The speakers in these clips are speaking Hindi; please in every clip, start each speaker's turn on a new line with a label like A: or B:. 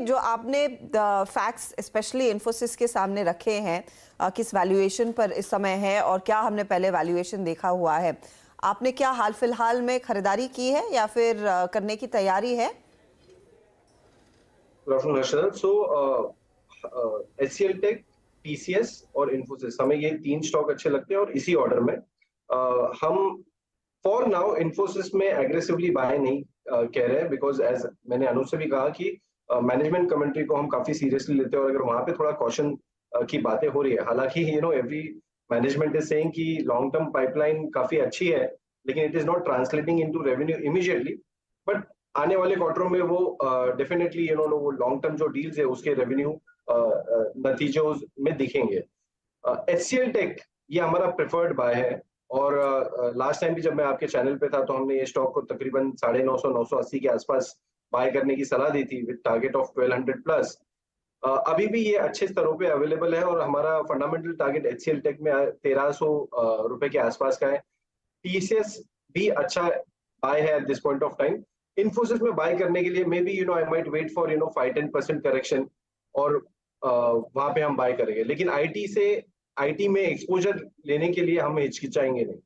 A: जो आपने फैक्ट्स स्पेशली इन्फोसिस के सामने रखे हैं, किस वैल्यूएशन पर इस समय है और क्या हमने पहले वैल्यूएशन देखा हुआ है, आपने क्या हाल फिलहाल में खरीदारी की है या फिर करने की तैयारी है?
B: एचसीएल टेक, टीसीएस और इन्फोसिस, हमें ये तीन स्टॉक अच्छे लगते हैं और इसी ऑर्डर में हम फॉर नाउ इन्फोसिस में एग्रेसिवली बाय नहीं कह रहे हैं, बिकॉज एज मैंने अनुज से भी कहा कि मैनेजमेंट कमेंट्री को हम काफी सीरियसली लेते हैं और अगर वहां पे थोड़ा कॉशन की बातें हो रही है, हालांकि एवरी मैनेजमेंट इज सेइंग कि लॉन्ग टर्म पाइपलाइन काफी अच्छी है, लेकिन it is not translating into revenue immediately, but आने वाले क्वार्टरों में वो डेफिनेटली वो लॉन्ग टर्म जो डील्स है उसके रेवेन्यू नतीजों में दिखेंगे। एचसीएल टेक ये हमारा प्रेफर्ड बाय है और लास्ट टाइम भी जब मैं आपके चैनल पे था तो हमने ये स्टॉक को तकरीबन 950-980 के आसपास बाय करने की सलाह दी थी विद टारगेट ऑफ 1200 प्लस। अभी भी ये अच्छे स्तरों पे अवेलेबल है और हमारा फंडामेंटल टारगेट एचसीएल टेक में 1300 रुपए के आसपास का है। टीसीएस भी अच्छा बाय है at this point of time. Infosys में बाय करने के लिए maybe I might wait for 5-10% correction और वहां पे हम बाय करेंगे, लेकिन आईटी में एक्सपोजर लेने के लिए हम हिचकिचाएंगे नहीं।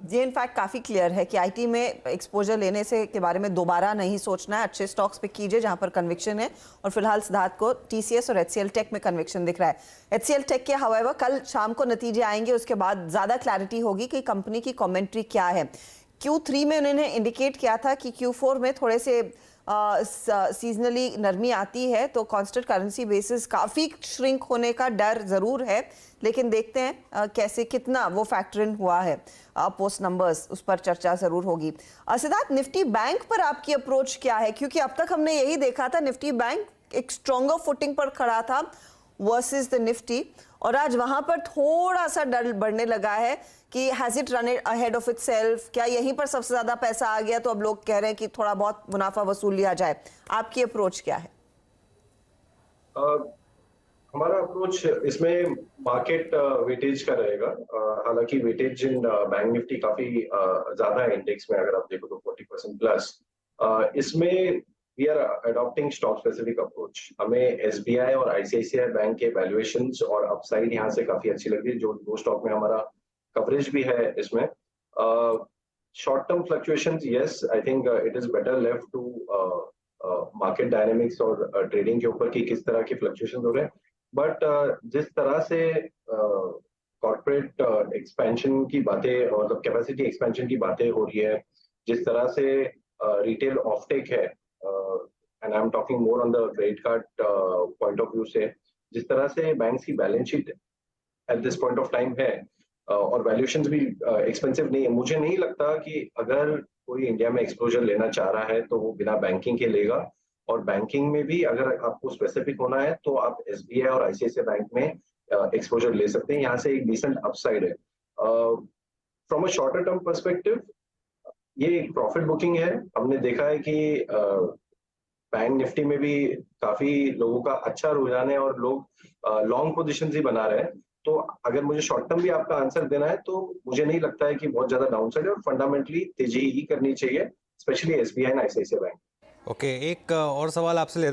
A: ये इनफैक्ट काफ़ी क्लियर है कि आईटी में एक्सपोजर लेने से के बारे में दोबारा नहीं सोचना है। अच्छे स्टॉक्स पे कीजिए जहां पर कन्विक्शन है और फिलहाल सिद्धार्थ को टीसीएस और एचसीएल टेक में कन्विक्शन दिख रहा है। एचसीएल टेक के हवावर कल शाम को नतीजे आएंगे, उसके बाद ज़्यादा क्लैरिटी होगी कि कंपनी की कॉमेंट्री क्या है। Q3 में उन्होंने इंडिकेट किया था कि Q4 में थोड़े से सीजनली नरमी आती है तो कांस्टेंट करेंसी बेसिस काफ़ी श्रिंक होने का डर ज़रूर है, लेकिन देखते हैं कैसे कितना वो फैक्टर इन हुआ है पोस्ट नंबर्स, उस पर चर्चा ज़रूर होगी। सिद्धार्थ, निफ्टी बैंक पर आपकी अप्रोच क्या है? क्योंकि अब तक हमने यही देखा था निफ्टी बैंक एक स्ट्रॉन्गर फुटिंग पर खड़ा था वर्सेस द निफ्टी, और आज वहां पर थोड़ा सा डर बढ़ने लगा है कि has it run it ahead of itself, क्या यहीं पर सबसे ज्यादा पैसा आ गया तो अब लोग कह रहे हैं कि थोड़ा बहुत मुनाफा वसूल लिया जाए। आपकी अप्रोच क्या है?
B: हमारा अप्रोच इसमें मार्केट वेटेज का रहेगा। हालांकि वेटेज इन बैंक निफ्टी काफी ज्यादा है इंडेक्स में, अगर आप देखो तो 40% प्लस। इसमें we are adopting stock specific approach. हमें एसबीआई और आईसीआईसीआई बैंक के वैल्यूएशंस और अपसाइड यहाँ से काफी अच्छी लग रही है, जो दो स्टॉक में हमारा कवरेज भी है। इसमें short term fluctuations, yes, I think it is better left to market dynamics और ट्रेडिंग के ऊपर कि किस तरह के फ्लक्चुएशन हो रहे हैं, बट जिस तरह से कॉर्पोरेट एक्सपेंशन की बातें और कैपेसिटी एक्सपेंशन की बातें हो रही है, जिस तरह से रिटेल ऑफटेक है, and I am talking more on the credit card point of view से, जिस तरह से बैंक्स की balance sheet at this point of time है और वैल्यूएशंस भी एक्सपेंसिव नहीं है, मुझे नहीं लगता कि अगर कोई इंडिया में एक्सपोजर लेना चाह रहा है तो वो बिना बैंकिंग के लेगा। और बैंकिंग में भी अगर आपको स्पेसिफिक होना है तो आप एसबीआई और आईसीआईसीआई बैंक में एक्सपोजर ले सकते हैं, यहाँ से एक डिसेंट अपसाइड है। From a shorter term perspective ये एक प्रॉफिट बुकिंग है। हमने देखा है कि बैंक निफ्टी में भी काफी लोगों का अच्छा रुझान है और लोग लॉन्ग पोजिशन ही बना रहे हैं। तो अगर मुझे शॉर्ट टर्म भी आपका आंसर देना है तो मुझे नहीं लगता है कि बहुत ज्यादा डाउनसाइड है और फंडामेंटली तेजी ही करनी चाहिए, स्पेशली एसबीआई और आईसीआईसीआई बैंक।
C: ओके, एक और सवाल आपसे लेता हूं।